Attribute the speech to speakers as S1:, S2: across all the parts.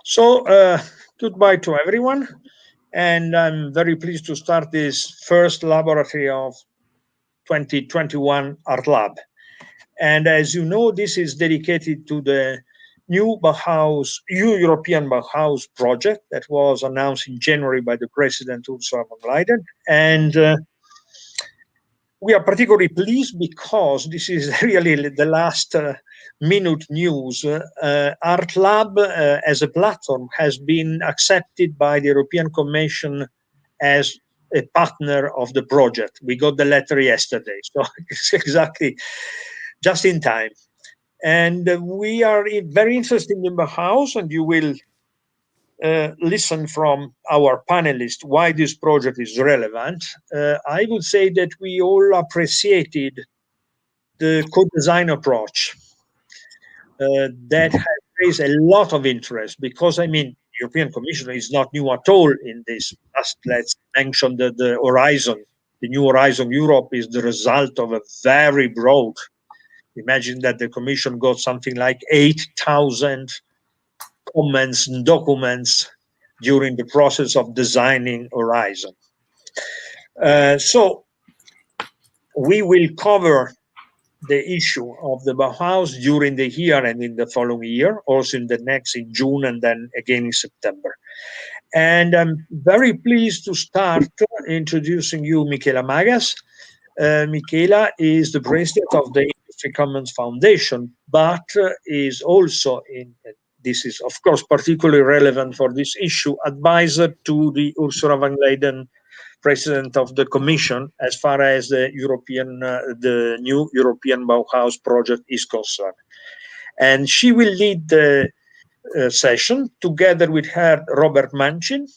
S1: So, goodbye to everyone, and I'm very pleased to start this first laboratory of 2021 Art Lab. And as you know, this is dedicated to the new European Bauhaus project that was announced in January by the President Ursula von der Leyen. And we are particularly pleased because this is really the last minute news. Art Lab as a platform has been accepted by the European Commission as a partner of the project. We got the letter yesterday, so it's exactly just in time. And we are very interested in Bauhaus, and you will listen from our panelists why this project is relevant. I would say that we all appreciated the co-design approach that has raised a lot of interest, because I mean, the European Commission is not new at all in this. Just let's mention the Horizon. The new Horizon Europe is the result of a very broad. Imagine that the Commission got something like 8,000 comments and documents during the process of designing Horizon. So we will cover the issue of the Bauhaus during the year and in the following year, also in June, and then again in September. And I'm very pleased to start introducing you Michela Magas. Michela is the president of the Industry Commons Foundation, but is also this is of course particularly relevant for this issue, advisor to the Ursula von der Leyen, President of the Commission, as far as the new European Bauhaus project is concerned. And she will lead the session together with her Robert Manchin,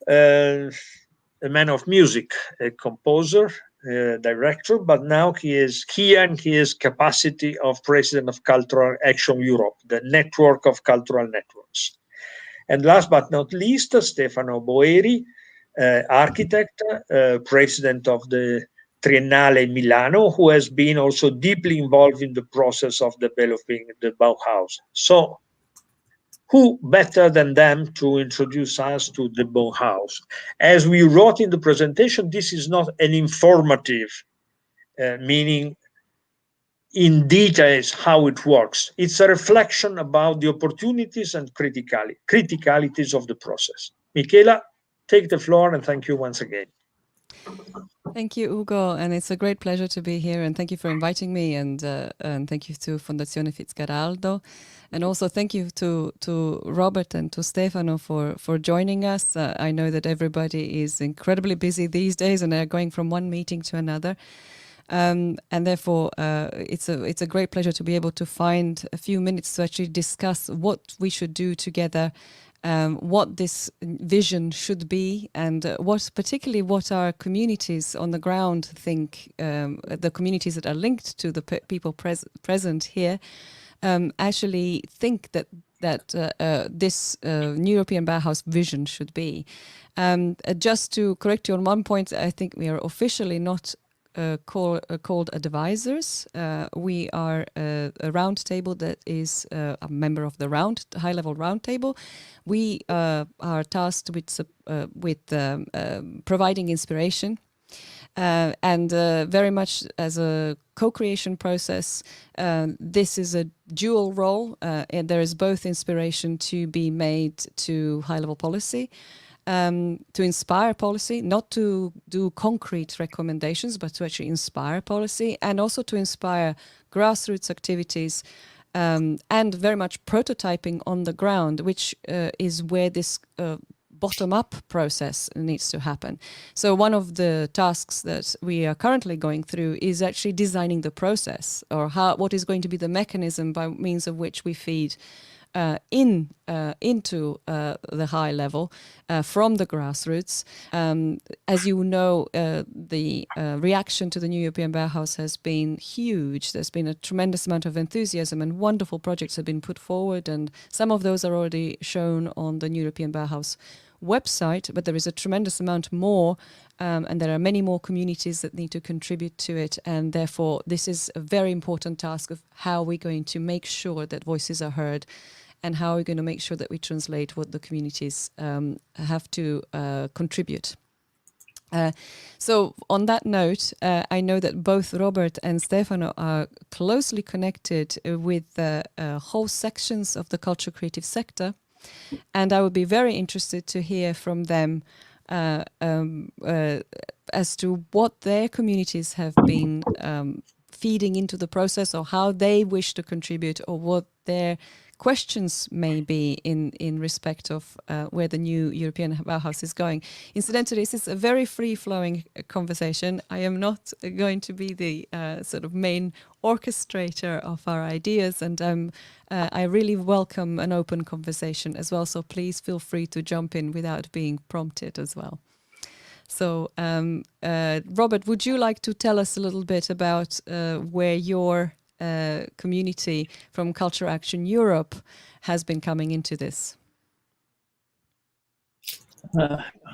S1: a man of music, a composer, director, but now he is here in his capacity of President of Cultural Action Europe, the network of cultural networks. And last but not least, Stefano Boeri, architect, president of the Triennale Milano, who has been also deeply involved in the process of developing the Bauhaus. So who better than them to introduce us to the Bauhaus? As we wrote in the presentation, this is not an informative, meaning in details how it works. It's a reflection about the opportunities and criticalities of the process. Michela, take the floor, and thank you once again.
S2: Thank you, Ugo, and it's a great pleasure to be here, and thank you for inviting me, and thank you to Fondazione Fitzgeraldo, and also thank you to Robert and to Stefano for joining us. I know that everybody is incredibly busy these days, and they're going from one meeting to another, and therefore it's a great pleasure to be able to find a few minutes to actually discuss what we should do together. What this vision should be, and particularly what our communities on the ground think, the communities that are linked to the people present here, actually think that this new European Bauhaus vision should be. Just to correct you on one point, I think we are officially not called advisors. We are a roundtable that is a member of the high-level roundtable. We are tasked with providing inspiration and very much as a co-creation process. This is a dual role, and there is both inspiration to be made to high-level policy, to inspire policy, not to do concrete recommendations, but to actually inspire policy, and also to inspire grassroots activities, and very much prototyping on the ground, which is where this bottom-up process needs to happen. So one of the tasks that we are currently going through is actually designing the process, or what is going to be the mechanism by means of which we feed into the high level from the grassroots. As you know, the reaction to the new European Bauhaus has been huge. There's been a tremendous amount of enthusiasm, and wonderful projects have been put forward, and some of those are already shown on the new European Bauhaus website, but there is a tremendous amount more, and there are many more communities that need to contribute to it, and therefore this is a very important task of how we're going to make sure that voices are heard, and how we're going to make sure that we translate what the communities have to contribute. So on that note, I know that both Robert and Stefano are closely connected with whole sections of the culture creative sector, and I would be very interested to hear from them as to what their communities have been feeding into the process, or how they wish to contribute, or what their questions may be in respect of where the new European Bauhaus is going. Incidentally, this is a very free-flowing conversation. I am not going to be the sort of main orchestrator of our ideas, and I really welcome an open conversation as well, so please feel free to jump in without being prompted as well. So Robert, would you like to tell us a little bit about where your community from Culture Action Europe has been coming into this?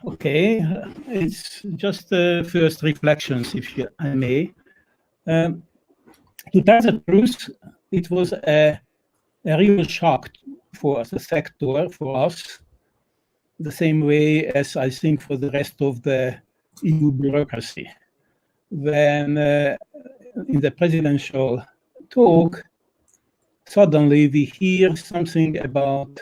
S3: Okay, it's just the first reflections, if I may. To tell the truth, it was a real shock for the sector, for us, the same way as I think for the rest of the EU bureaucracy. When in the presidential talk, suddenly we hear something about,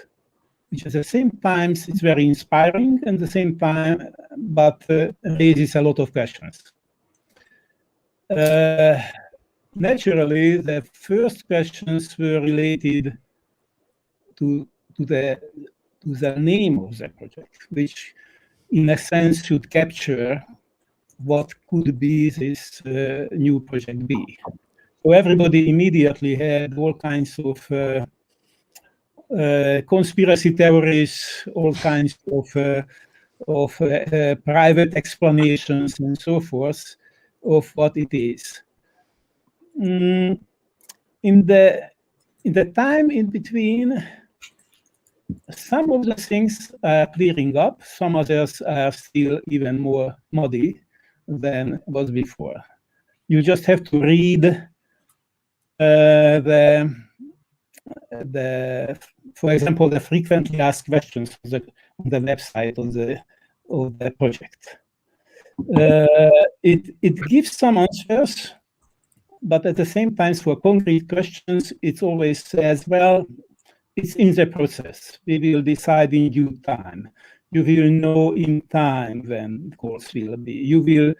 S3: which at the same time it's very inspiring, and at the same time, but raises a lot of questions. Naturally, the first questions were related to the name of the project, which in a sense should capture what could be this new project be. So everybody immediately had all kinds of conspiracy theories, all kinds of private explanations and so forth of what it is. In the time in between, some of the things are clearing up, some others are still even more muddy than was before. You just have to read for example, the frequently asked questions on the website of the project. It gives some answers, but at the same time, for concrete questions, it always says, well, it's in the process. We will decide in due time. You will know in time when the course will be. You will,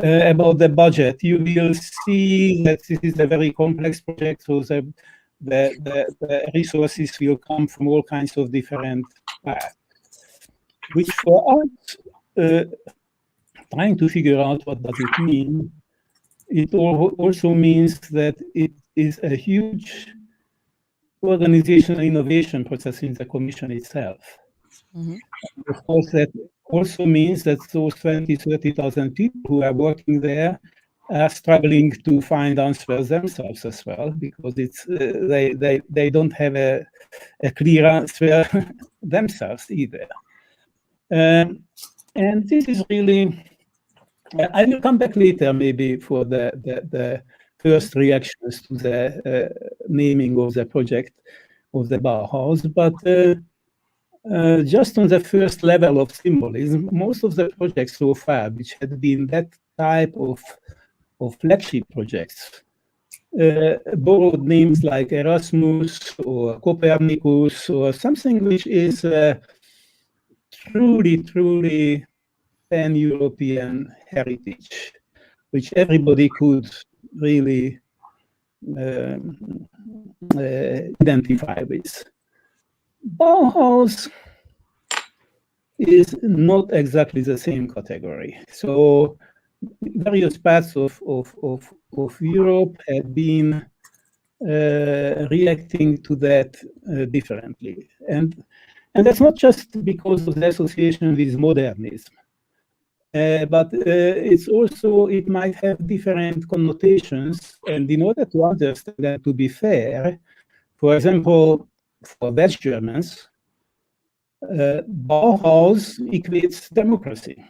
S3: about the budget, you will see that this is a very complex project, so the resources will come from all kinds of different paths, which for us, trying to figure out what does it mean, it also means that it is a huge organizational innovation process in the Commission itself. Mm-hmm. Of course, that also means that those 20,000-30,000 people who are working there are struggling to find answers themselves as well, because it's they don't have a clear answer themselves either. And this is really, I will come back later maybe for the first reactions to the naming of the project of the Bauhaus, but just on the first level of symbolism, most of the projects so far, which had been that type of flagship projects, borrowed names like Erasmus or Copernicus or something which is truly pan-European heritage, which everybody could really identify with. Bauhaus is not exactly the same category. So various parts of Europe have been reacting to that differently. And that's not just because of the association with modernism, but it's also, it might have different connotations. And in order to understand that, to be fair, for example, for West Germans, Bauhaus equates democracy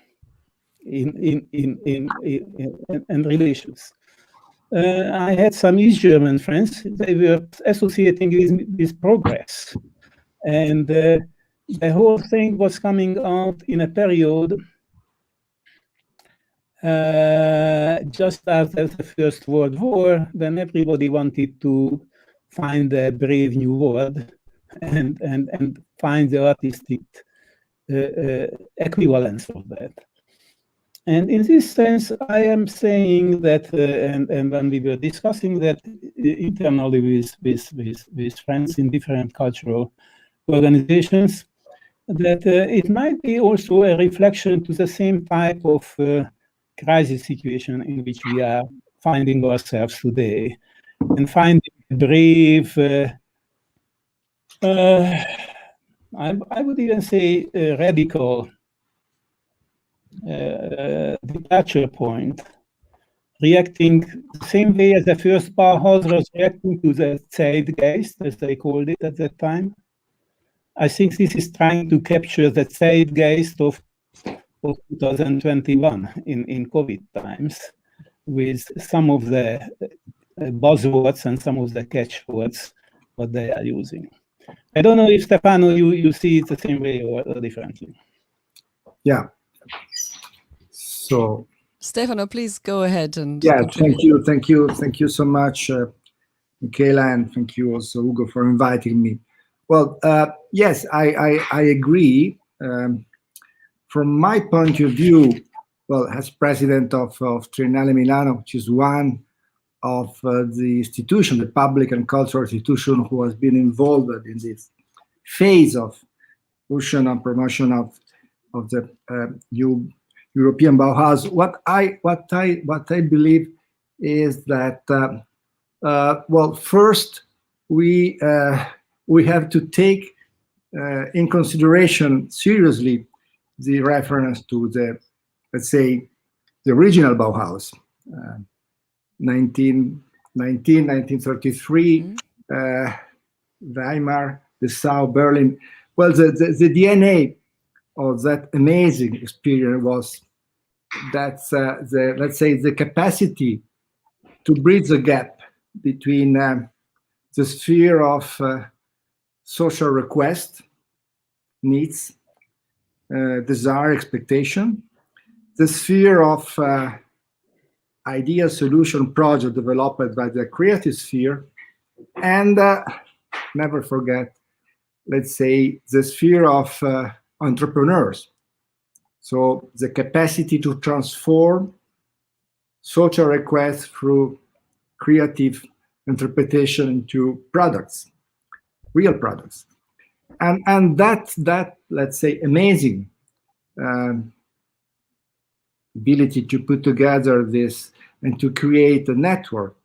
S3: in relations. I had some East German friends, they were associating with progress. And the whole thing was coming out in a period just after the First World War, when everybody wanted to find a brave new word and find the artistic equivalence of that. And in this sense, I am saying that, and when we were discussing that internally with friends in different cultural organizations, that it might be also a reflection to the same type of crisis situation in which we are finding ourselves today, and finding brave, I would even say radical departure point, reacting the same way as the first Bauhaus was reacting to the Zeitgeist, as they called it at that time. I think this is trying to capture the Zeitgeist of 2021 in COVID times, with some of the buzzwords and some of the catchwords what they are using. I don't know if, Stefano, you see it the same way or differently.
S4: Yeah. So,
S2: Stefano, please go ahead and
S4: thank you so much, Michaela, and thank you also, Ugo, for inviting me. Well, yes, I agree. From my point of view, well, as president of Triennale Milano, which is one of the institution, the public and cultural institution who has been involved in this phase of pushing and promotion of the new European Bauhaus, what I believe is that well, first we have to take in consideration seriously the reference to the, let's say, the original Bauhaus, 1933, Weimar, Dessau, Berlin. Well, the DNA of that amazing experience was that let's say, the capacity to bridge the gap between the sphere of social request, needs, desire, expectation, the sphere of idea, solution, project developed by the creative sphere, and never forget, let's say, the sphere of entrepreneurs. So the capacity to transform social requests through creative interpretation into products, real products. And that let's say, amazing ability to put together this and to create a network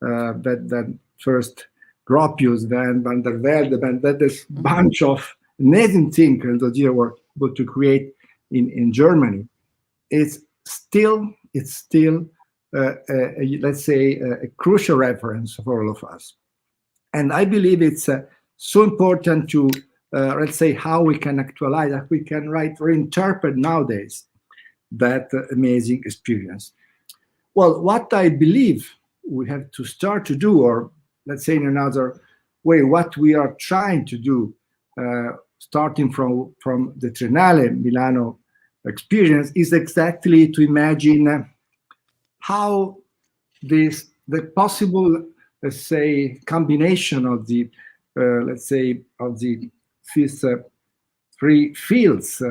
S4: that first Gropius, then Van der Velde, then this bunch of amazing thinkers that you were able to create in Germany. It's still let's say, a crucial reference for all of us. And I believe it's so important to, let's say, how we can actualize, how we can reinterpret nowadays that amazing experience. Well, what I believe we have to start to do, or let's say in another way, what we are trying to do, starting from the Triennale Milano experience, is exactly to imagine how the possible, let's say, combination of the, let's say, of the three fields,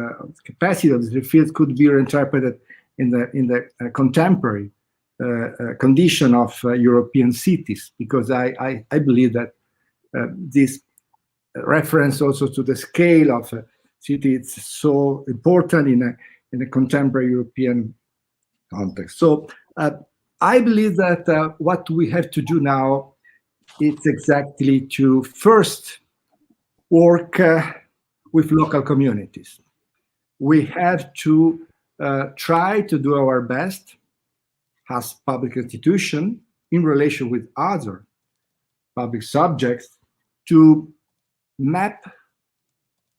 S4: capacity of the three fields could be reinterpreted in the contemporary condition of European cities, because I believe that this reference also to the scale of city it's so important in a contemporary European context. So I believe that what we have to do now is exactly to first work with local communities. We have to try to do our best as public institution in relation with other public subjects to map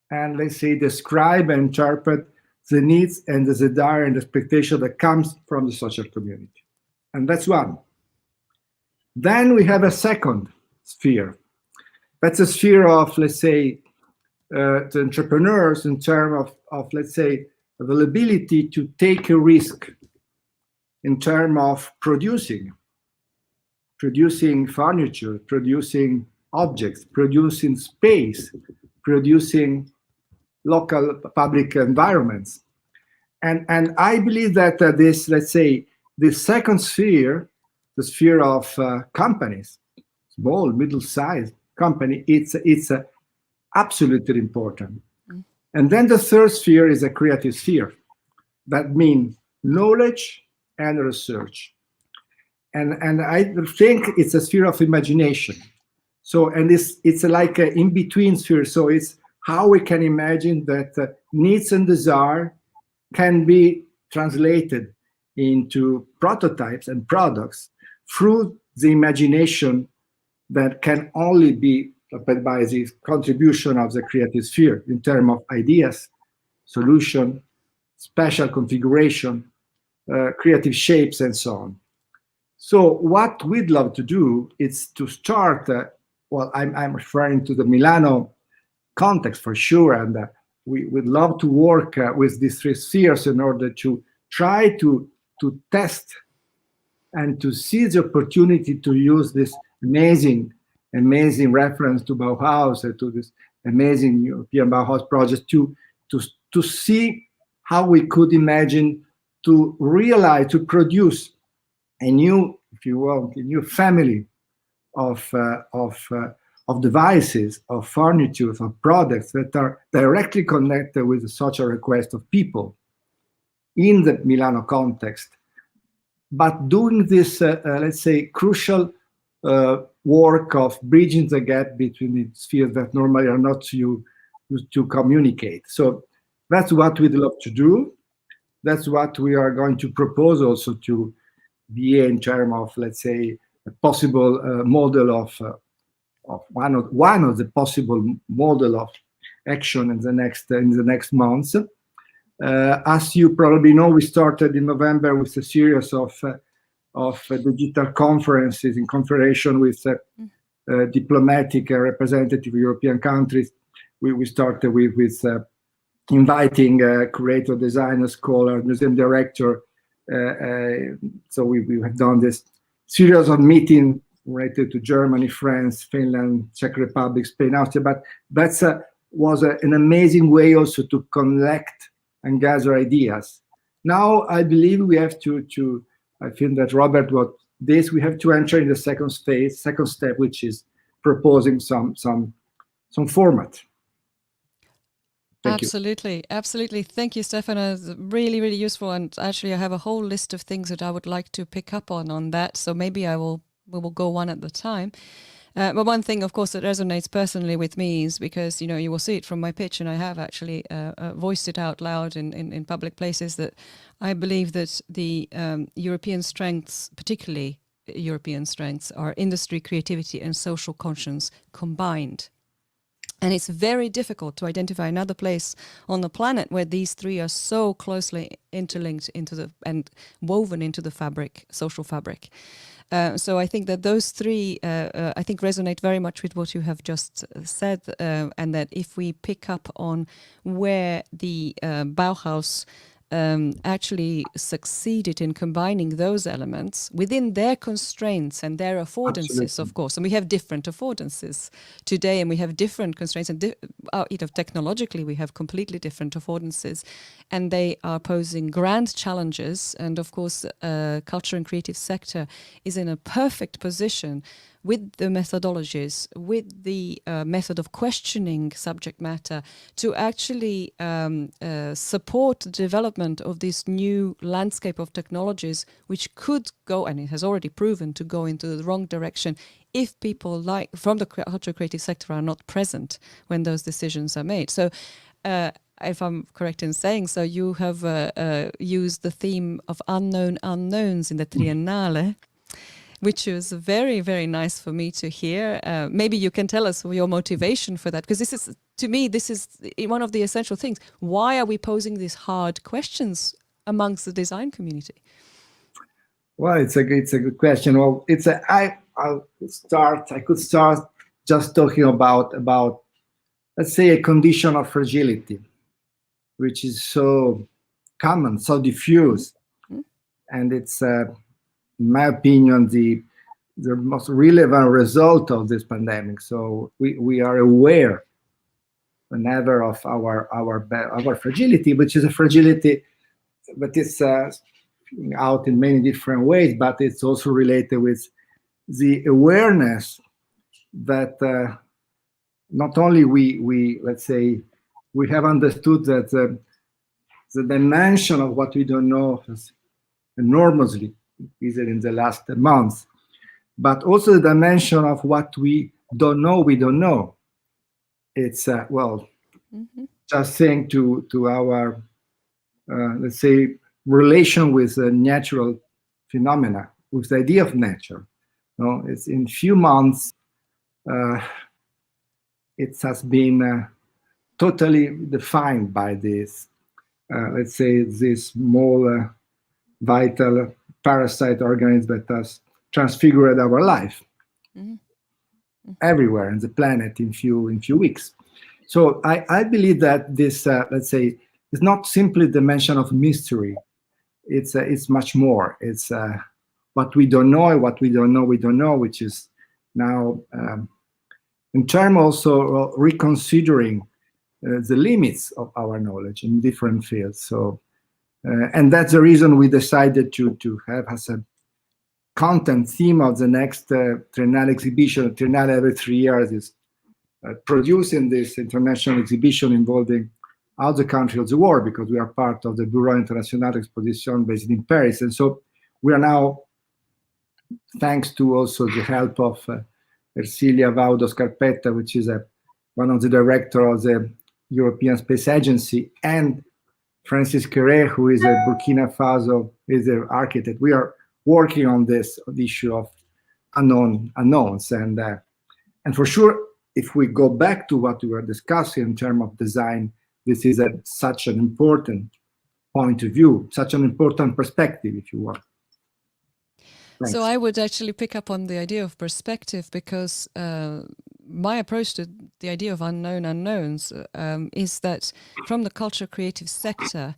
S4: and, let's say, describe and interpret the needs and the desire and expectation that comes from the social community. And that's one. Then we have a second sphere. That's a sphere of, let's say, the entrepreneurs in terms of, let's say, availability to take a risk in terms of producing furniture, producing objects, producing space, producing local public environments. And I believe that this, let's say, the second sphere, the sphere of companies, small, middle-sized company, it's absolutely important. And then the third sphere is a creative sphere. That means knowledge and research. And I think it's a sphere of imagination. So, and it's like an in-between sphere. So it's how we can imagine that needs and desire can be translated into prototypes and products through the imagination that can only be by the contribution of the creative sphere in terms of ideas, solution, special configuration, creative shapes, and so on. So what we'd love to do is to start, well, I'm referring to the Milano context for sure, and we would love to work with these three spheres in order to try to test and to seize the opportunity to use this amazing reference to Bauhaus, to this amazing European Bauhaus project to see how we could imagine to realize, to produce a new, if you want, a new family of devices, of furniture, of products that are directly connected with the social request of people in the Milano context, but doing this, let's say, crucial work of bridging the gap between the spheres that normally are not used to communicate. So that's what we'd love to do. That's what we are going to propose also to be in terms of, let's say, a possible model of one of the possible model of action in the next months. As you probably know, we started in November with a series of digital conferences in cooperation with diplomatic representative European countries. We started with inviting curator, designer, scholar, museum director. So we have done this series of meetings related to Germany, France, Finland, Czech Republic, Spain, Austria. But that was an amazing way also to collect and gather ideas. Now I believe we have to I think that Robert what this we have to enter in the second step, which is proposing some format. Thank you.
S2: Absolutely. Thank you, Stefano. It's really, really useful. And actually, I have a whole list of things that I would like to pick up on that. So maybe we will go one at a time. But one thing, of course, that resonates personally with me is because, you will see it from my pitch, and I have actually voiced it out loud in public places, that I believe that the European strengths, particularly European strengths, are industry, creativity, and social conscience combined. And it's very difficult to identify another place on the planet where these three are so closely interlinked and woven into the fabric, social fabric. So I think that those three, I think, resonate very much with what you have just said, and that if we pick up on where the Bauhaus actually succeeded in combining those elements within their constraints and their affordances. Absolutely. Of course, and we have different affordances today, and we have different constraints, and technologically we have completely different affordances, and they are posing grand challenges. And of course, culture and creative sector is in a perfect position with the methodologies, with the method of questioning subject matter, to actually support the development of this new landscape of technologies, which could go, and it has already proven to go into the wrong direction if people like from the cultural creative sector are not present when those decisions are made. So if I'm correct in saying so, you have used the theme of unknown unknowns in the Triennale, which was very, very nice for me to hear. Maybe you can tell us your motivation for that, because this is, to me, this is one of the essential things. Why are we posing these hard questions amongst the design community?
S4: Well, it's a good question. Well, I could start just talking about let's say a condition of fragility, which is so common, so diffuse, and it's in my opinion the most relevant result of this pandemic. So we are aware whenever of our fragility, which is a fragility, but it's out in many different ways, but it's also related with the awareness that not only we let's say we have understood that the dimension of what we don't know has enormously increased in the last months, but also the dimension of what we don't know. It's just saying to our let's say relation with natural phenomena, with the idea of nature. No, it's in few months it has been totally defined by this let's say this small vital parasite organism that has transfigured our life everywhere on the planet in few weeks. So I believe that this let's say is not simply the dimension of mystery. It's much more. It's what we don't know, what we don't know, which is now in terms also reconsidering the limits of our knowledge in different fields. So and that's the reason we decided to have as a content theme of the next Triennale exhibition. Triennale every 3 years is producing this international exhibition involving all the countries of the world, because we are part of the Bureau International Exposition based in Paris. And so we are now, thanks to also the help of 𝗿𝗂𝗫𝗂𝗁𝗂𝘁, which is one of the directors of the European Space Agency, and Francis Queré, who is a Burkina Faso, is an architect. We are working on this issue of unknowns. And for sure, if we go back to what we were discussing in terms of design, this is such an important point of view, such an important perspective, if you want. Thanks.
S2: So I would actually pick up on the idea of perspective, because my approach to the idea of unknown unknowns is that from the culture creative sector,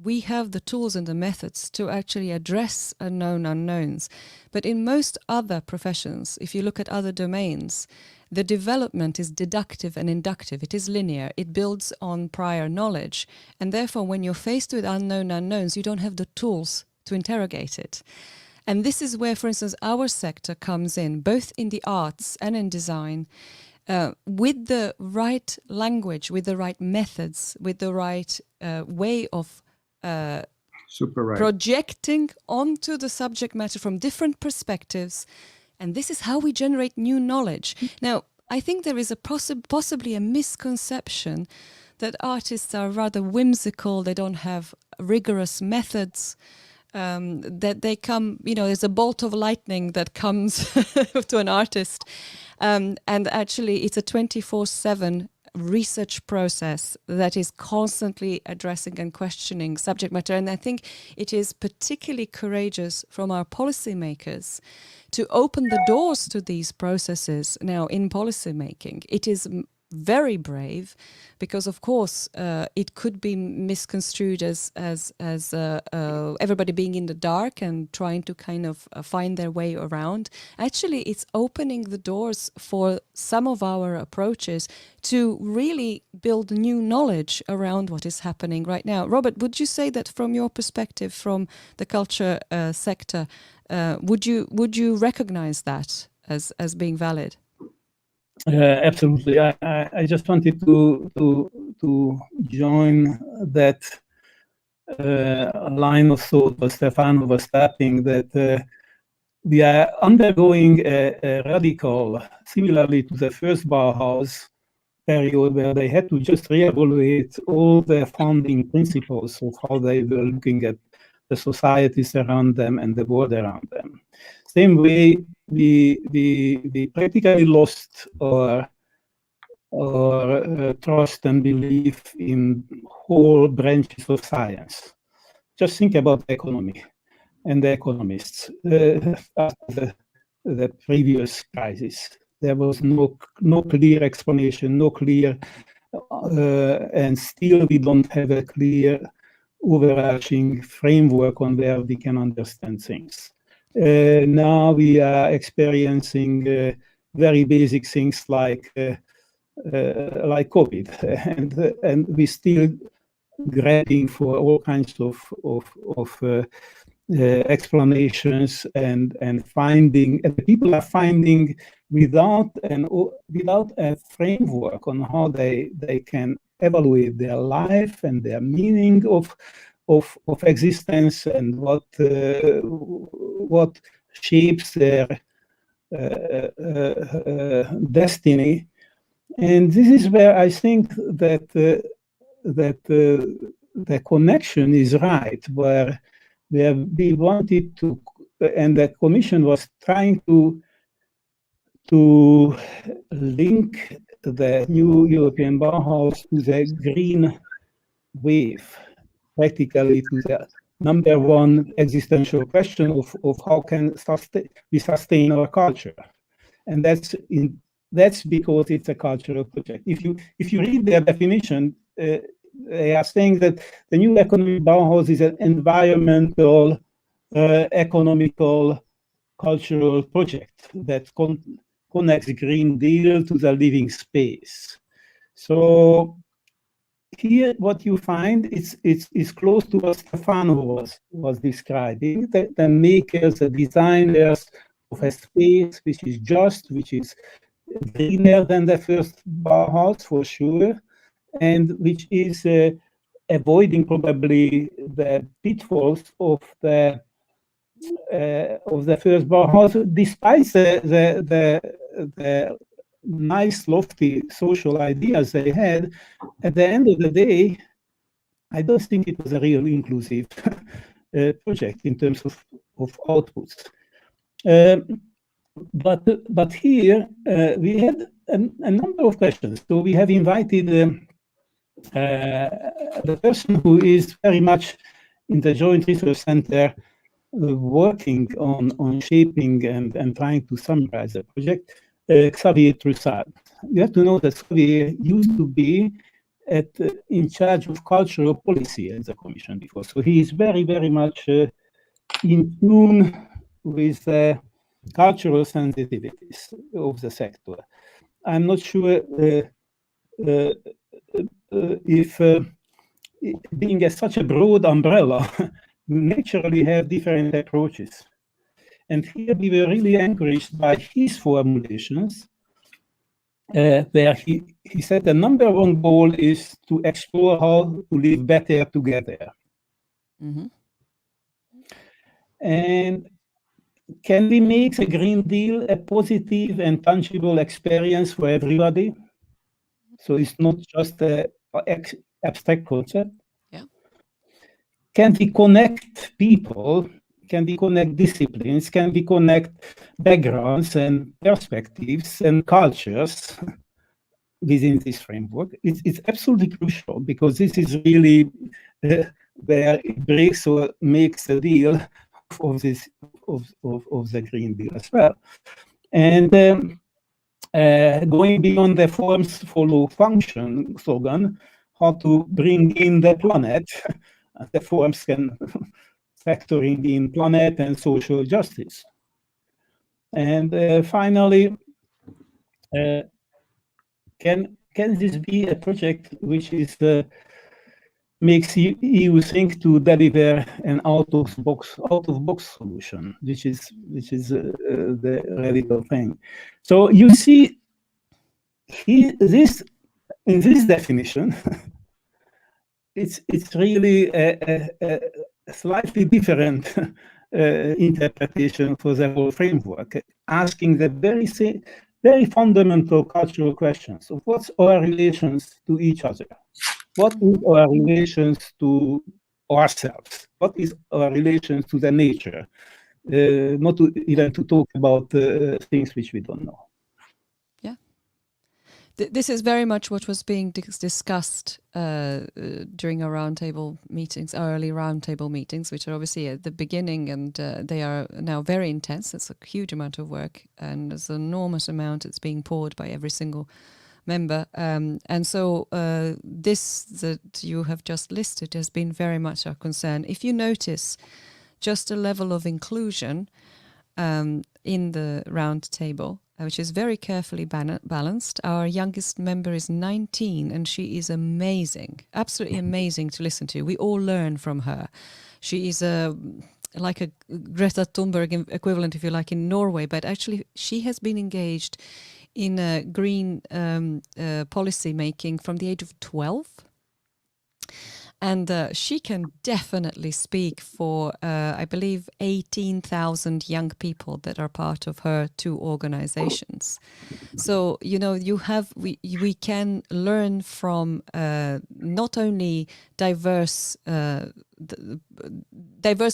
S2: we have the tools and the methods to actually address unknown unknowns. But in most other professions, if you look at other domains, the development is deductive and inductive. It is linear. It builds on prior knowledge. And therefore, when you're faced with unknown unknowns, you don't have the tools to interrogate it. And this is where, for instance, our sector comes in, both in the arts and in design, with the right language, with the right methods, with the right way of projecting onto the subject matter from different perspectives. And this is how we generate new knowledge. Now, I think there is possibly a misconception that artists are rather whimsical, they don't have rigorous methods, that they come, there's a bolt of lightning that comes to an artist. And actually, it's a 24/7 research process that is constantly addressing and questioning subject matter. And I think it is particularly courageous from our policymakers to open the doors to these processes now in policymaking. It is very brave, because of course it could be misconstrued as everybody being in the dark and trying to kind of find their way around. Actually, it's opening the doors for some of our approaches to really build new knowledge around what is happening right now. Robert, would you say that from your perspective, from the culture sector, would you recognize that as being valid?
S3: Absolutely. I just wanted to join that line of thought what Stefano was starting, that we are undergoing a radical, similarly to the first Bauhaus period, where they had to just reevaluate all the founding principles of how they were looking at the societies around them and the world around them. Same way, we practically lost our trust and belief in whole branches of science. Just think about the economy and the economists after the previous crisis. There was no clear explanation, no clear, and still we don't have a clear overarching framework on where we can understand things. Now we are experiencing very basic things like COVID, and we still grabbing for all kinds of explanations and finding, and people are finding without a framework on how they can evaluate their life and their meaning of existence, and what shapes their destiny. And this is where I think that the connection is right, where we wanted to, and the Commission was trying to link the new European Bauhaus to the green wave, practically to the number one existential question of how can we sustain our culture. And that's because it's a cultural project. If you read their definition, they are saying that the new economic Bauhaus is an environmental, economical, cultural project that connects Green Deal to the living space. So here, what you find is close to what Stefano was describing, the makers, the designers of a space which is just, which is greener than the first Bauhaus for sure, and which is avoiding probably the pitfalls of the first Bauhaus, despite the nice, lofty social ideas they had. At the end of the day, I don't think it was a real inclusive project in terms of outputs. But here we had a number of questions. So we have invited the person who is very much in the Joint Research Center working on shaping and trying to summarize the project, 𝗙𝗂𝘁𝗏𝘂𝗄𝗏. You have to know that 𝗙𝗂𝘁 used to be in charge of cultural policy at the Commission before. So he is very, very much in tune with cultural sensitivities of the sector. I'm not sure if being such a broad umbrella, we naturally have different approaches. And here we were really encouraged by his formulations, where he said the number one goal is to explore how to live better together. Mm-hmm. And can we make the Green Deal a positive and tangible experience for everybody? So it's not just an abstract concept.
S2: Yeah.
S3: Can we connect people? Can we connect disciplines? Can we connect backgrounds and perspectives and cultures within this framework? It's absolutely crucial, because this is really where it breaks or makes a deal of this of the Green Deal as well. And going beyond the forms follow function slogan, how to bring in the planet, the forms can factoring in planet and social justice. And finally, can this be a project which is makes EU think to deliver an out-of-box solution, which is the radical thing. So you see, in this definition, it's really a slightly different interpretation for the whole framework, asking the very fundamental cultural questions of what's our relations to each other. What is our relations to ourselves? What is our relations to the nature? Not even to talk about things which we don't know.
S2: Yeah. This is very much what was being discussed during our roundtable meetings, our early roundtable meetings, which are obviously at the beginning, and they are now very intense. It's a huge amount of work, and there's an enormous amount that's being poured by every single member, and so this that you have just listed has been very much our concern. If you notice just a level of inclusion in the round table, which is very carefully balanced. Our youngest member is 19, and she is amazing, absolutely amazing to listen to. We all learn from her. She is like a Greta Thunberg equivalent, if you like, in Norway, but actually she has been engaged in green policy making from the age of 12. And she can definitely speak for, I believe, 18,000 young people that are part of her 2 organizations. So, you know, we can learn from not only diverse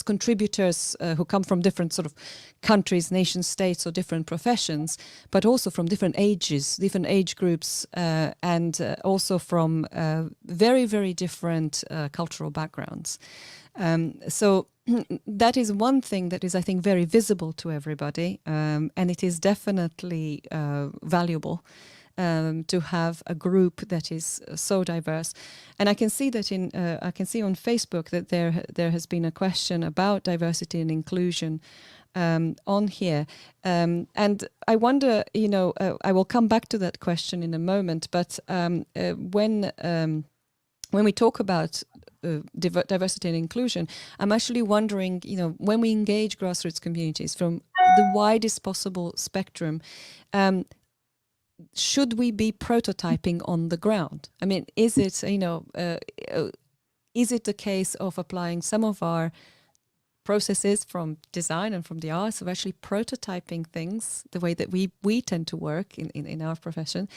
S2: contributors who come from different sort of countries, nation states, or different professions, but also from different ages, different age groups, and also from very, very different cultural backgrounds. So that is one thing that is, I think, very visible to everybody, and it is definitely valuable to have a group that is so diverse. And I can see that I can see on Facebook that there has been a question about diversity and inclusion on here, and I wonder, you know, I will come back to that question in a moment. But when we talk about diversity and inclusion, I'm actually wondering, you know, when we engage grassroots communities from the widest possible spectrum, should we be prototyping on the ground? I mean, is it, you know, is it the case of applying some of our processes from design and from the arts of actually prototyping things the way that we tend to work in our profession,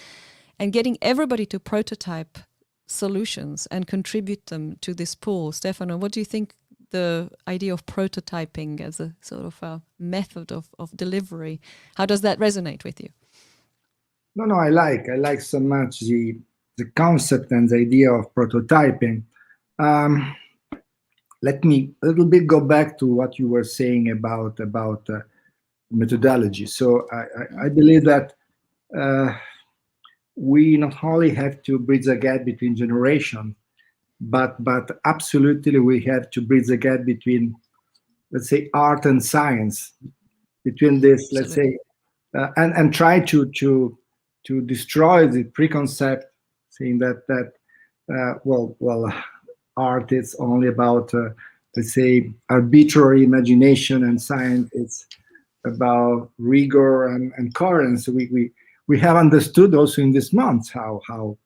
S2: and getting everybody to prototype solutions and contribute them to this pool? Stefano, what do you think the idea of prototyping as a sort of a method of delivery, how does that resonate with you?
S4: No, I like so much the concept and the idea of prototyping. Let me a little bit go back to what you were saying about methodology. So I believe that we not only have to bridge the gap between generations, but absolutely we have to bridge the gap between, let's say, art and science, between this, let's say, and try to destroy the preconcept, saying that art is only about let's say arbitrary imagination, and science it's about rigor and coherence. We have understood also in this month how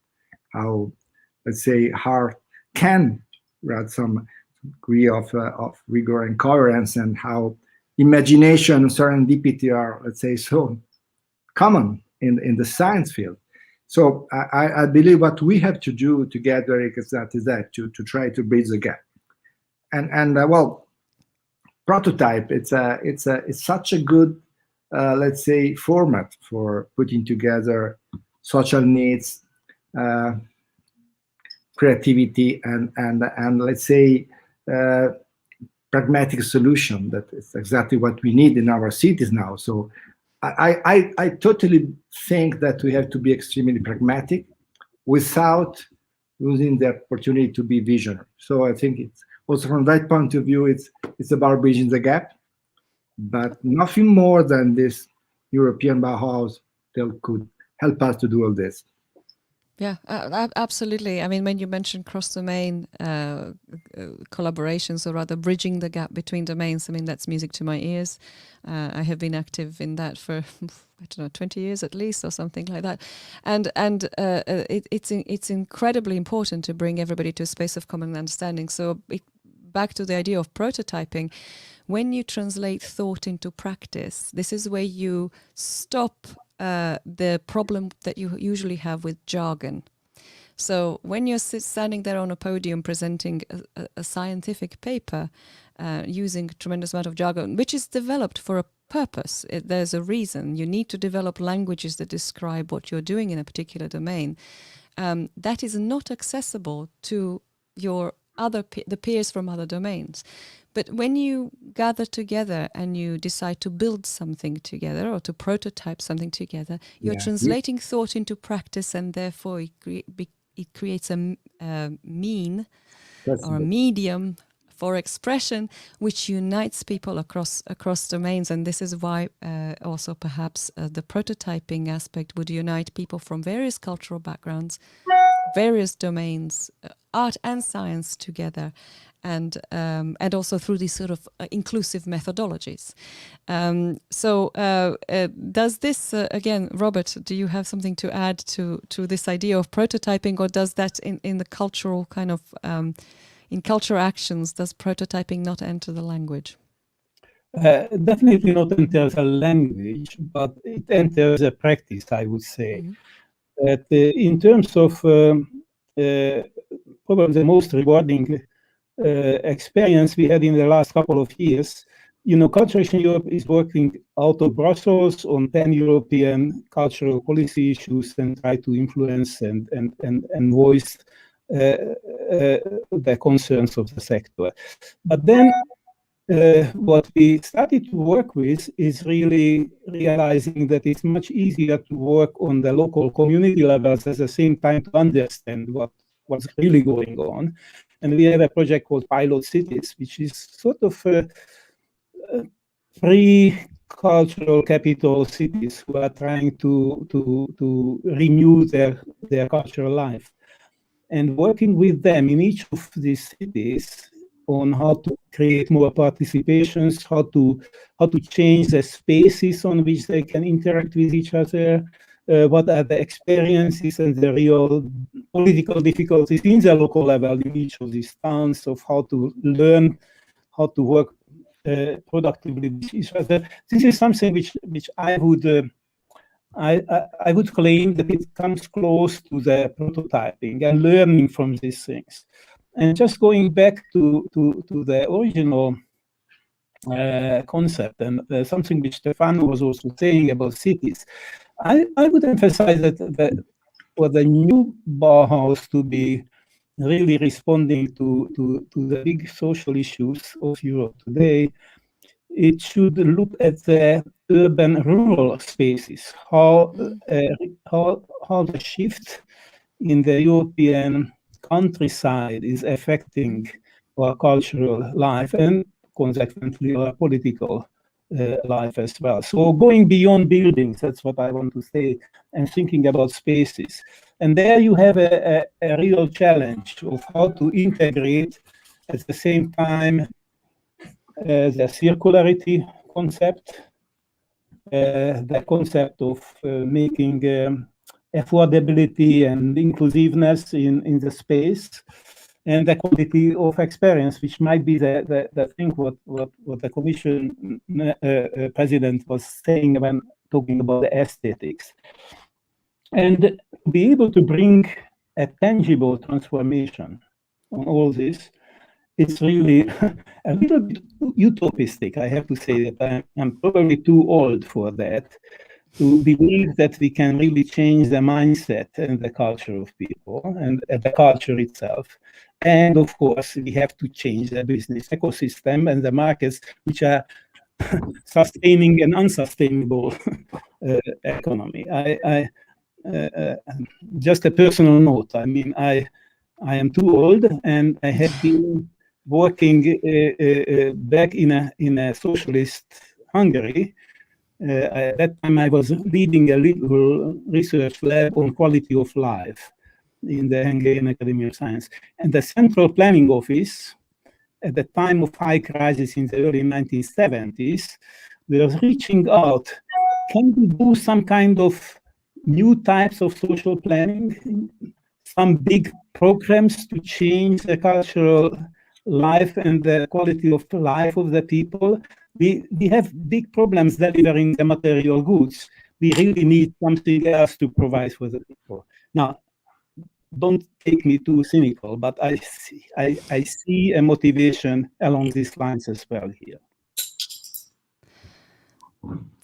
S4: let's say art can add some degree of rigor and coherence, and how imagination and serendipity are, let's say, so common in the science field. So I believe what we have to do together is that to try to bridge the gap. And well, prototype, it's such a good let's say format for putting together social needs, creativity, and let's say pragmatic solution. That is exactly what we need in our cities now. So I totally think that we have to be extremely pragmatic without losing the opportunity to be visionary. So I think it's also from that point of view, it's about bridging the gap, but nothing more than this European Bauhaus that could help us to do all this.
S2: Yeah, absolutely. I mean, when you mentioned cross-domain collaborations, or rather bridging the gap between domains, I mean, that's music to my ears. I have been active in that for, I don't know, 20 years at least, or something like that. And it's incredibly important to bring everybody to a space of common understanding. So back to the idea of prototyping, when you translate thought into practice, this is where you stop the problem that you usually have with jargon. So when you're standing there on a podium presenting a scientific paper using a tremendous amount of jargon, which is developed for a purpose, there's a reason. You need to develop languages that describe what you're doing in a particular domain. That is not accessible to your the peers from other domains. But when you gather together and you decide to build something together or to prototype something together, you're translating thought into practice, and therefore it creates a mean or a medium for expression which unites people across domains. And this is why also perhaps the prototyping aspect would unite people from various cultural backgrounds, various domains, art and science together, and also through these sort of inclusive methodologies. Does this, again, Robert, do you have something to add to this idea of prototyping, or does that in the cultural kind of, in cultural actions, does prototyping not enter the language?
S3: Definitely not enters a language, but it enters a practice, I would say. That in terms of probably the most rewarding experience we had in the last couple of years, Culturation Europe is working out of Brussels on 10 European cultural policy issues and try to influence and voice the concerns of the sector. But then what we started to work with is really realizing that it's much easier to work on the local community levels at the same time to understand what's really going on. And we have a project called Pilot Cities, which is sort of pre-cultural capital cities who are trying to renew their cultural life. And working with them in each of these cities on how to create more participations, how to change the spaces on which they can interact with each other, what are the experiences and the real political difficulties in the local level in each of these towns, of how to learn how to work productively with each other. This is something which I would claim that it comes close to the prototyping and learning from these things. And just going back to the original concept, and something which Stefano was also saying about cities, I would emphasize that for the new Bauhaus to be really responding to the big social issues of Europe today, it should look at the urban-rural spaces, how the shift in the European countryside is affecting our cultural life and consequently our political life as well. So going beyond buildings, that's what I want to say, and thinking about spaces. And there you have a real challenge of how to integrate at the same time the circularity concept, the concept of making affordability and inclusiveness in the space, and the quality of experience, which might be the thing what the Commission President was saying when talking about the aesthetics. And to be able to bring a tangible transformation on all this, it's really a little bit utopistic. I have to say that I'm probably too old for that, to believe that we can really change the mindset and the culture of people and the culture itself. And of course, we have to change the business ecosystem and the markets which are sustaining an unsustainable economy. Just a personal note, I mean, I am too old, and I have been working back in a socialist Hungary. At that time, I was leading a little research lab on quality of life. in the Hungarian Academy of Science. And the Central Planning Office, at the time of high crisis in the early 1970s, was reaching out. Can we do some kind of new types of social planning, some big programs to change the cultural life and the quality of life of the people? We have big problems delivering the material goods. We really need something else to provide for the people. Now, don't take me too cynical, but I see a motivation along these lines as well here.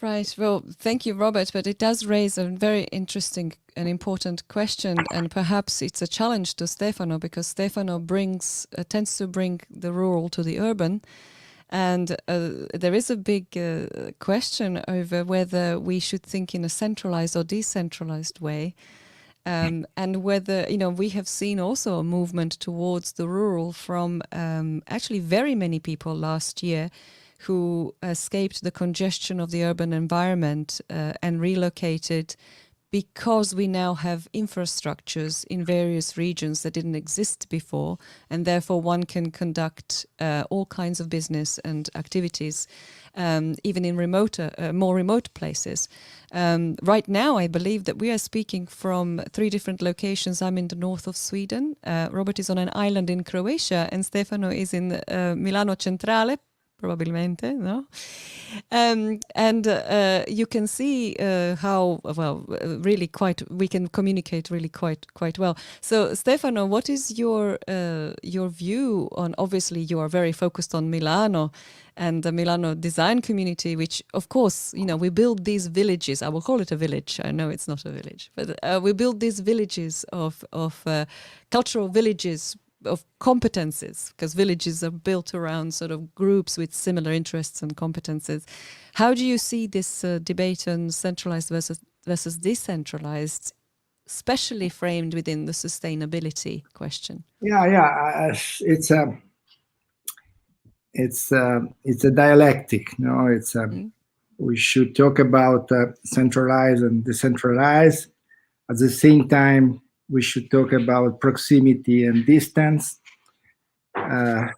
S2: Right. Well, thank you, Robert. But it does raise a very interesting and important question, and perhaps it's a challenge to Stefano, because Stefano tends to bring the rural to the urban. And there is a big question over whether we should think in a centralized or decentralized way. And whether, we have seen also a movement towards the rural from actually very many people last year who escaped the congestion of the urban environment and relocated, because we now have infrastructures in various regions that didn't exist before, and therefore one can conduct all kinds of business and activities, even in more remote places. Right now, I believe that we are speaking from 3 different locations. I'm in the north of Sweden, Robert is on an island in Croatia, and Stefano is in Milano Centrale, probabilmente, no? And you can see how really we can communicate really quite well. So Stefano, what is your view on? Obviously, you are very focused on Milano and the Milano design community, which of course, we build these villages. I will call it a village. I know it's not a village, but we build these villages of cultural villages of competences, because villages are built around sort of groups with similar interests and competences. How do you see this debate on centralized versus decentralized, especially framed within the sustainability question?
S4: It's a dialectic. We should talk about centralized and decentralized. At the same time, we should talk about proximity and distance. Well,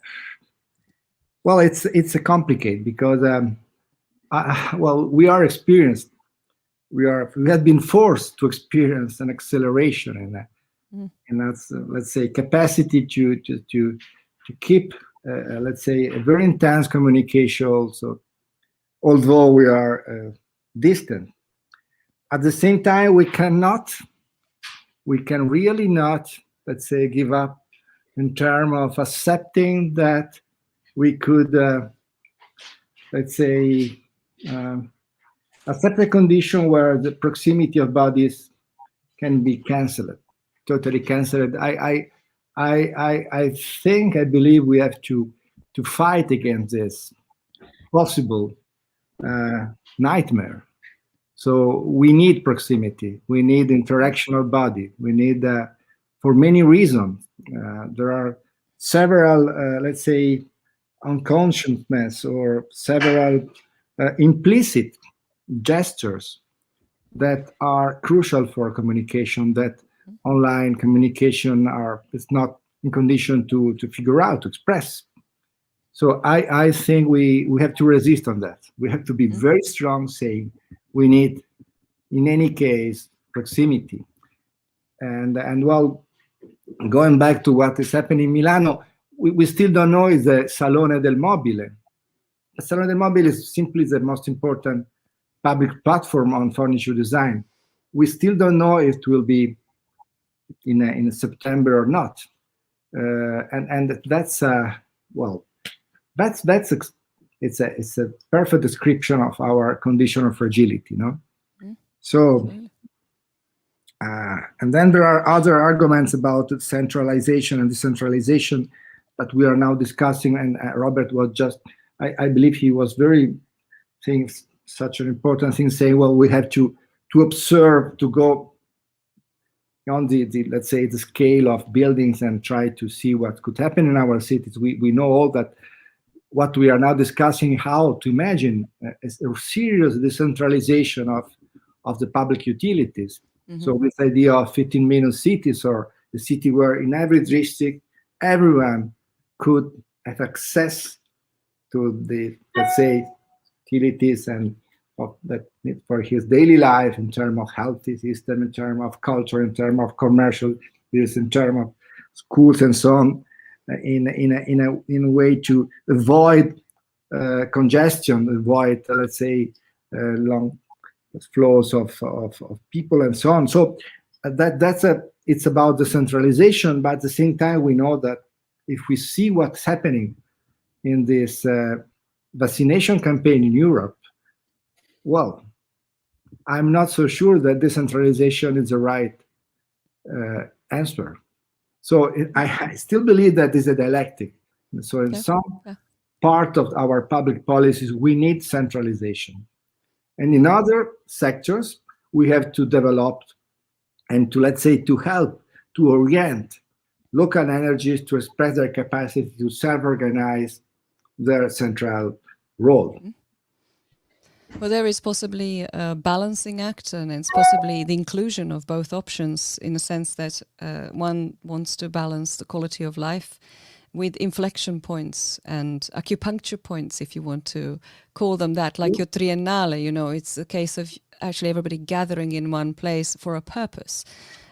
S4: it's a complicated, because we are experienced. We have been forced to experience an acceleration and that's let's say capacity to keep let's say a very intense communication. Also, although we are distant, at the same time we can really not, let's say, give up in terms of accepting that we could, let's say, accept a condition where the proximity of bodies can be cancelled, totally cancelled. I believe we have to fight against this possible nightmare. So we need proximity, we need interactional body, we need, for many reasons, there are several, let's say, unconsciousness or several implicit gestures that are crucial for communication, that online communication is not in condition to figure out, to express. So I think we have to resist on that. We have to be very strong, saying we need, in any case, proximity. And well, going back to what is happening in Milano, we still don't know is the Salone del Mobile. The Salone del Mobile is simply the most important public platform on furniture design. We still don't know if it will be in September or not. And that's it's a perfect description of our condition of fragility, no? So, and then there are other arguments about centralization and decentralization that we are now discussing, and Robert was just, I believe he was very saying such an important thing, saying, well, we have to observe, to go on the let's say the scale of buildings and try to see what could happen in our cities. We know all that what we are now discussing, how to imagine a serious decentralization of the public utilities. So this idea of 15 million cities or the city where in every district everyone could have access to the, let's say, utilities and that for his daily life in terms of health system, in terms of culture, in terms of commercial use, in terms of schools and so on, in a way to avoid congestion, avoid, let's say, long flows of people and so on. So it's about decentralization, but at the same time we know that if we see what's happening in this vaccination campaign in Europe, well, I'm not so sure that decentralization is the right answer. So I still believe that is a dialectic. So in some part of our public policies, we need centralization. And in other sectors, we have to develop and to, let's say, to help, to orient local energies to express their capacity to self-organize their central role.
S2: Well, there is possibly a balancing act, and it's possibly the inclusion of both options in the sense that one wants to balance the quality of life with inflection points and acupuncture points, if you want to call them that, like your triennale, you know, it's a case of actually everybody gathering in one place for a purpose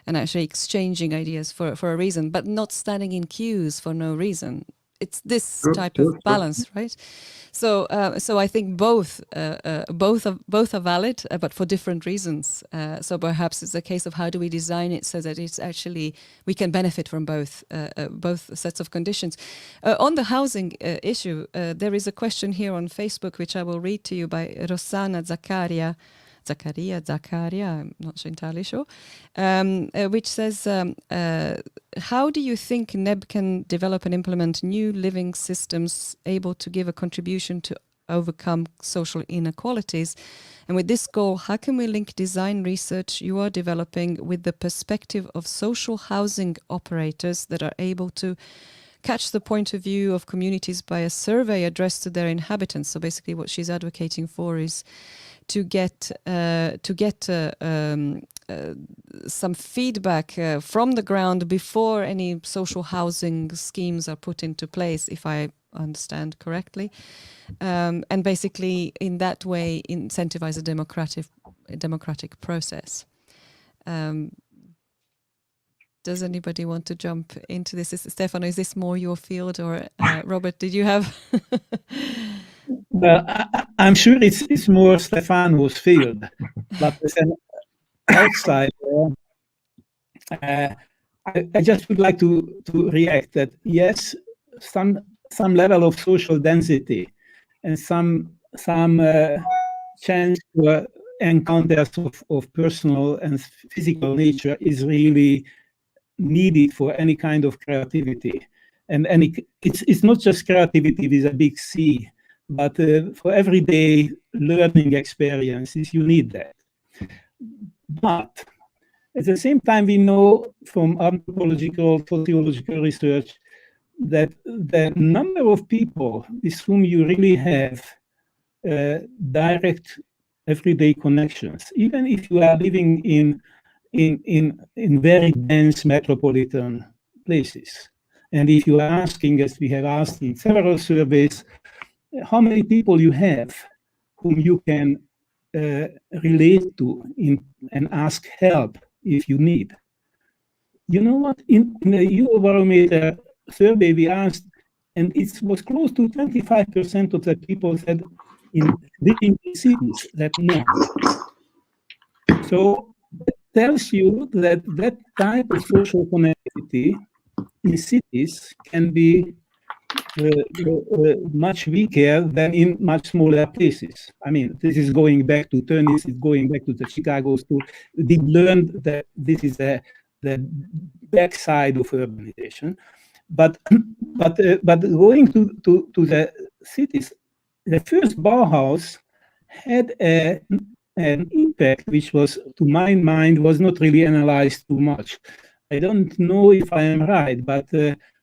S2: and actually exchanging ideas for a reason, but not standing in queues for no reason. It's this type of balance, right? So, so I think both are valid, but for different reasons. So perhaps it's a case of how do we design it so that it's actually we can benefit from both sets of conditions. On the housing issue, there is a question here on Facebook which I will read to you by Rossana Zaccaria, I'm not entirely sure, which says, how do you think NEB can develop and implement new living systems able to give a contribution to overcome social inequalities? And with this goal, how can we link design research you are developing with the perspective of social housing operators that are able to catch the point of view of communities by a survey addressed to their inhabitants? So basically what she's advocating for is to get some feedback from the ground before any social housing schemes are put into place, if I understand correctly, and basically in that way incentivize a democratic process. Does anybody want to jump into this? Stefano, is this more your field, or Robert, did you have?
S3: Well, I'm sure it's more Stefano's field, but as an outsider, I just would like to react that yes, some level of social density and some chance to encounters of personal and physical nature is really needed for any kind of creativity, and it's not just creativity with a big C, but for everyday learning experiences you need that. But at the same time, we know from anthropological, sociological research that the number of people with whom you really have direct everyday connections, even if you are living in very dense metropolitan places. And if you are asking, as we have asked in several surveys, how many people you have whom you can relate to and ask help if you need. You know what? In the Eurobarometer survey we asked, and it was close to 25% of the people said living in cities that no. So that tells you that that type of social connectivity in cities can be much weaker than in much smaller places. I mean, this is going back to Tönnies, it's going back to the Chicago school. We learned that this is the backside of urbanization. But going to the cities, the first Bauhaus had an impact which was, to my mind, was not really analyzed too much. I don't know if I am right, but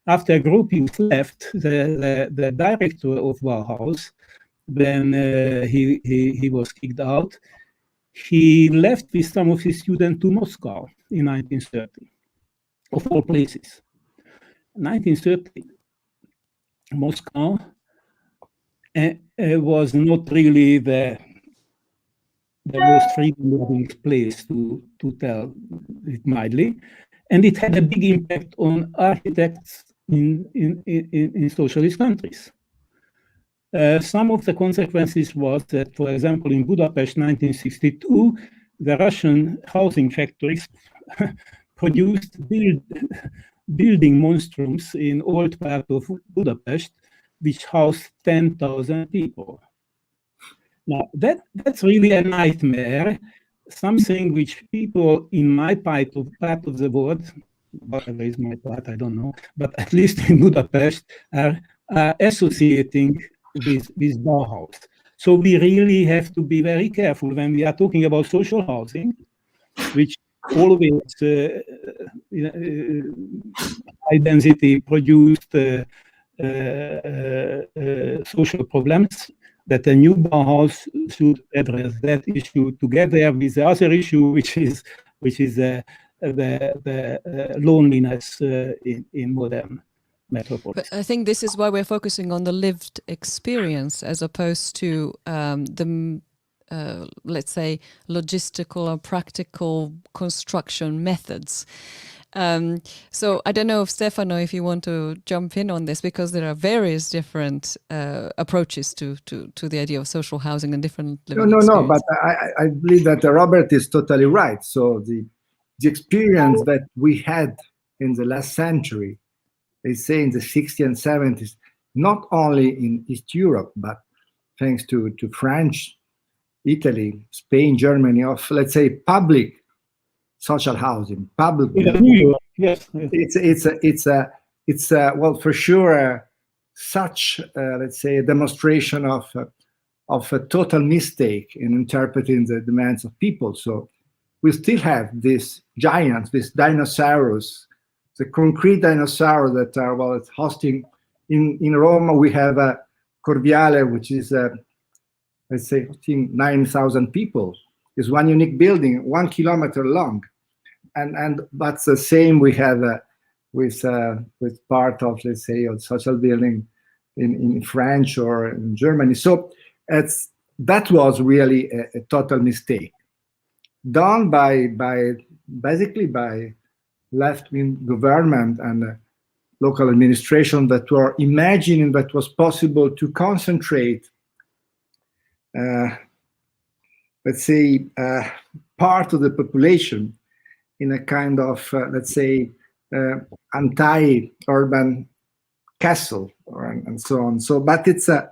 S3: after Gropius left, the director of Bauhaus, when he was kicked out, he left with some of his students to Moscow in 1930. of all places. 1930, Moscow was not really the most freedom-loving place, to tell it mildly, and it had a big impact on architects in socialist countries. Some of the consequences was that, for example, in Budapest, 1962, the Russian housing factories produced building monstrums in old part of Budapest, which housed 10,000 people. Now, that's really a nightmare, something which people in my part of the world, whatever is my part, I don't know, but at least in Budapest, are associating with Bauhaus. So we really have to be very careful when we are talking about social housing, which always high density produced social problems, that a new Bauhaus should address that issue together with the other issue, which is the loneliness in modern metropolis.
S2: But I think this is why we're focusing on the lived experience as opposed to let's say, logistical or practical construction methods. So I don't know if Stefano, if you want to jump in on this, because there are various different approaches to the idea of social housing and different living experiences.
S4: No, but I believe that Robert is totally right. So the experience that we had in the last century, they say in the 60s and 70s, not only in East Europe, but thanks to France, Italy, Spain, Germany, of, let's say, public social housing, public.
S3: Yes.
S4: It's well, for sure, such let's say a demonstration of a total mistake in interpreting the demands of people. So we still have these giants, these dinosaurs, the concrete dinosaurs that are, well, it's hosting in Rome. We have Corviale, which is let's say 9,000 people. It's one unique building, 1 kilometer long. And that's the same we have with part of, let's say, a social building in France or in Germany. So that was really a total mistake done by basically by left-wing government and local administration that were imagining that was possible to concentrate, let's say, part of the population in a kind of, let's say, anti-urban castle, and so on. So, but it's a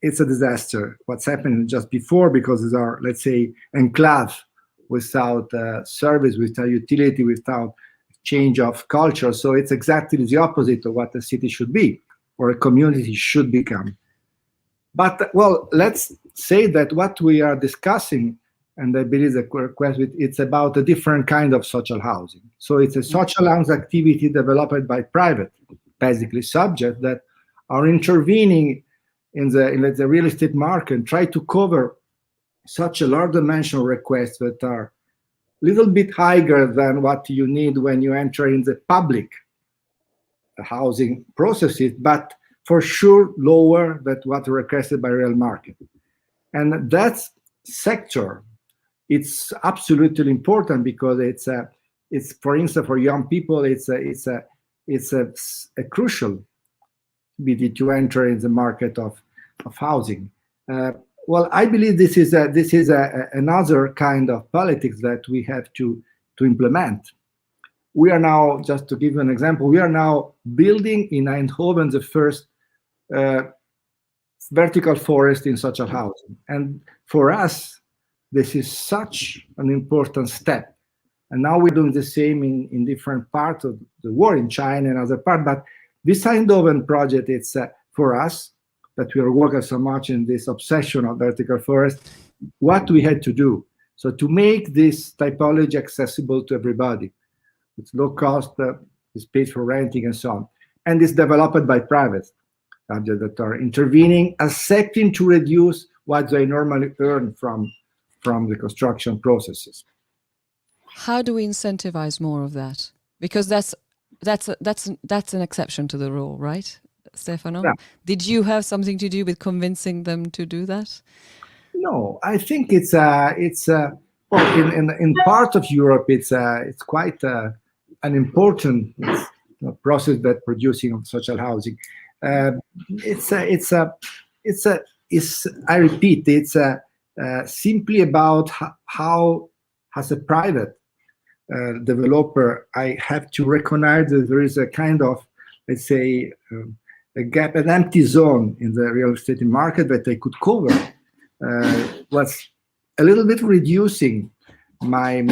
S4: disaster. What's happening just before, because these are, let's say, enclave without service, without utility, without change of culture. So it's exactly the opposite of what a city should be, or a community should become. But, well, let's say that what we are discussing, and I believe the question, it's about a different kind of social housing. So it's a social housing activity developed by private, basically, subjects that are intervening in the real estate market and try to cover such a large dimensional requests that are a little bit higher than what you need when you enter in the public housing processes, but for sure lower than what requested by real market. And that sector, it's absolutely important because it's for instance, for young people, it's a crucial ability to enter in the market of housing. Well, I believe this is another kind of politics that we have to implement. We are now, just to give you an example, we are now building in Eindhoven the first vertical forest in social housing. And for us, this is such an important step. And now we're doing the same in different parts of the world, in China and other parts. But this Eindhoven project, it's for us, that we are working so much in this obsession of vertical forest, what we had to do. So to make this typology accessible to everybody, it's low cost, space for renting and so on. And it's developed by private subjects that are intervening, accepting to reduce what they normally earn from the construction processes.
S2: How do we incentivize more of that? Because that's an exception to the rule, right, Stefano?
S4: Yeah.
S2: Did you have something to do with convincing them to do that?
S4: No, I think it's well, in part of Europe, it's quite an important process that producing of social housing. I repeat, it's simply about how, as a private developer, I have to recognize that there is a kind of, let's say, a gap, an empty zone in the real estate market that I could cover. Was a little bit reducing the money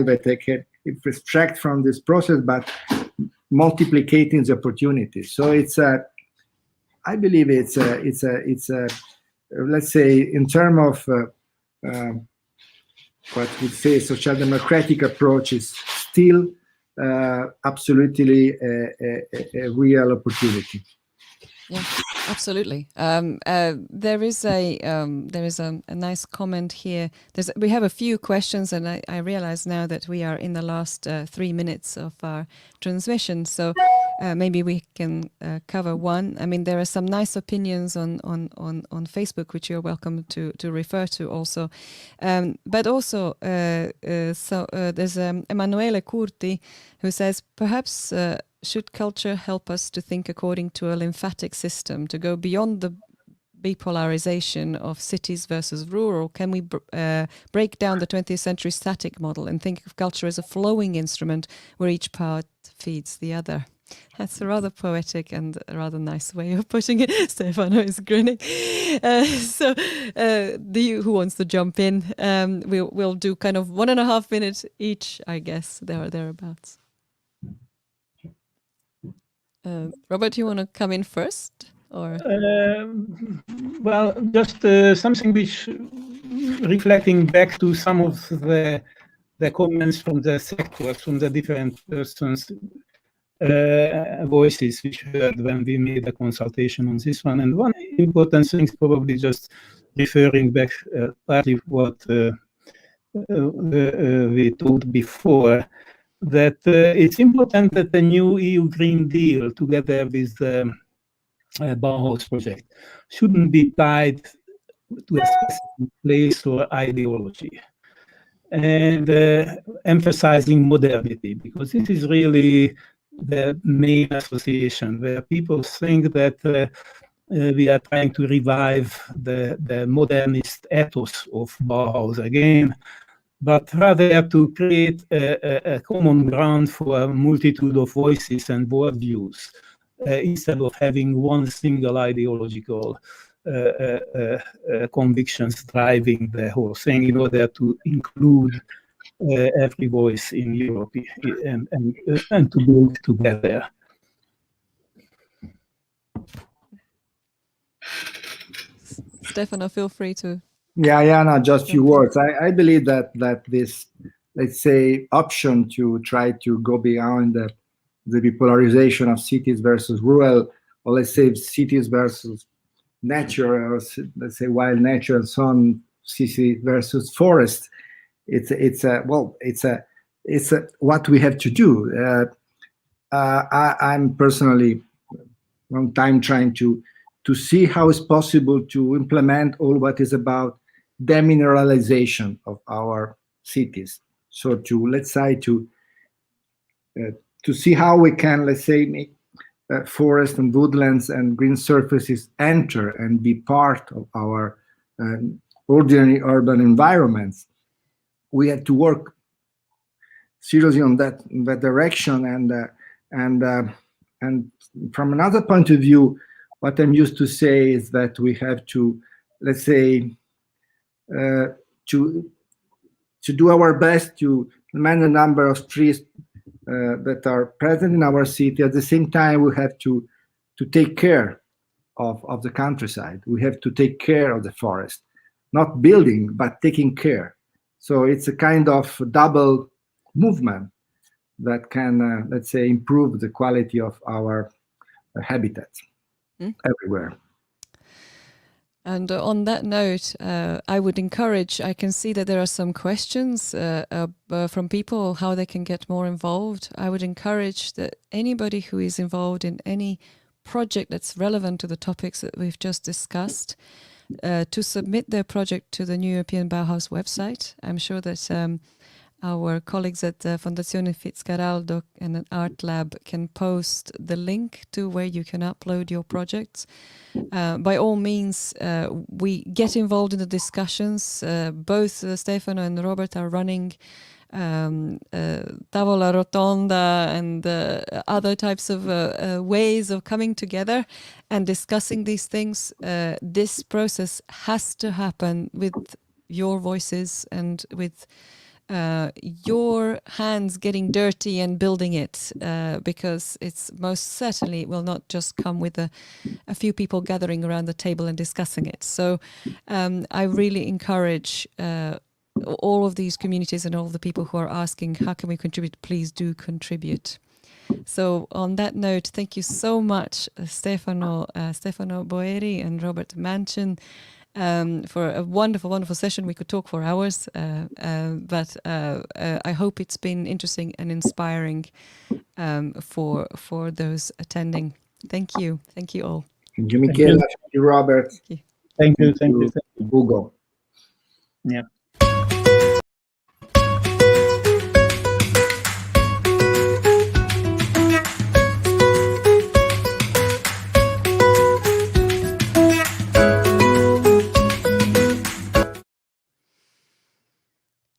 S4: that I can extract from this process, but multiplicating the opportunities. So it's I believe it's let's say, in terms of what we say social democratic approach, is still absolutely a real opportunity.
S2: Yeah, absolutely. There is a nice comment here. We have a few questions, and I realize now that we are in the last 3 minutes of our transmission. So maybe we can cover one. I mean, there are some nice opinions on Facebook, which you're welcome to refer to also. But also, there's Emanuele Curti, who says, perhaps should culture help us to think according to a lymphatic system, to go beyond the bipolarization of cities versus rural? Can we break down the 20th century static model and think of culture as a flowing instrument where each part feeds the other? That's a rather poetic and a rather nice way of putting it. Stefano is grinning. Who wants to jump in? We'll do kind of 1.5 minutes each, I guess, thereabouts. Robert, you want to come in first, or?
S3: Well, just something which, reflecting back to some of the comments from the sectors, from the different persons' voices which heard when we made a consultation on this one. And one important thing is probably just referring back partly what we talked before, that it's important that the new EU Green Deal, together with the Bauhaus project, shouldn't be tied to a specific place or ideology, and emphasizing modernity, because this is really the main association where people think that we are trying to revive the modernist ethos of Bauhaus again, but rather to create a common ground for a multitude of voices and worldviews, instead of having one single ideological convictions driving the whole thing, in order to include every voice in Europe and to build together.
S2: Stefano, feel free to.
S4: Yeah, no, just a few words. I believe that this, let's say, option to try to go beyond the bipolarization of cities versus rural, or let's say cities versus nature, or let's say wild nature and so on, city versus forest. It's what we have to do. I'm personally long time trying to see how it's possible to implement all what is about demineralization of our cities. So let's say to see how we can, let's say, make forest and woodlands and green surfaces enter and be part of our ordinary urban environments. We have to work seriously on that direction, and from another point of view, what I'm used to say is that we have to, let's say, to do our best to manage the number of trees that are present in our city. At the same time, we have to take care of the countryside. We have to take care of the forest, not building, but taking care. So it's a kind of double movement that can, let's say, improve the quality of our habitats everywhere.
S2: And on that note, I would encourage, I can see that there are some questions from people, how they can get more involved. I would encourage that anybody who is involved in any project that's relevant to the topics that we've just discussed, to submit their project to the new European Bauhaus website. I'm sure that our colleagues at Fondazione 𝗡𝗂𝗏𝗂𝗫 and an art lab can post the link to where you can upload your projects. By all means, we get involved in the discussions. Both Stefano and Robert are running tavola rotonda and other types of ways of coming together and discussing these things. This process has to happen with your voices and with your hands getting dirty and building it, because it's most certainly will not just come with a few people gathering around the table and discussing it. So I really encourage all of these communities and all of the people who are asking, how can we contribute? Please do contribute. So on that note, thank you so much, Stefano Boeri and Robert Manchin, for a wonderful, wonderful session. We could talk for hours, but I hope it's been interesting and inspiring for those attending. Thank you. Thank you all.
S4: Thank you, Michela. Thank you, Robert.
S2: Thank you.
S3: Thank you. Thank you.
S4: Ugo.
S3: Yeah.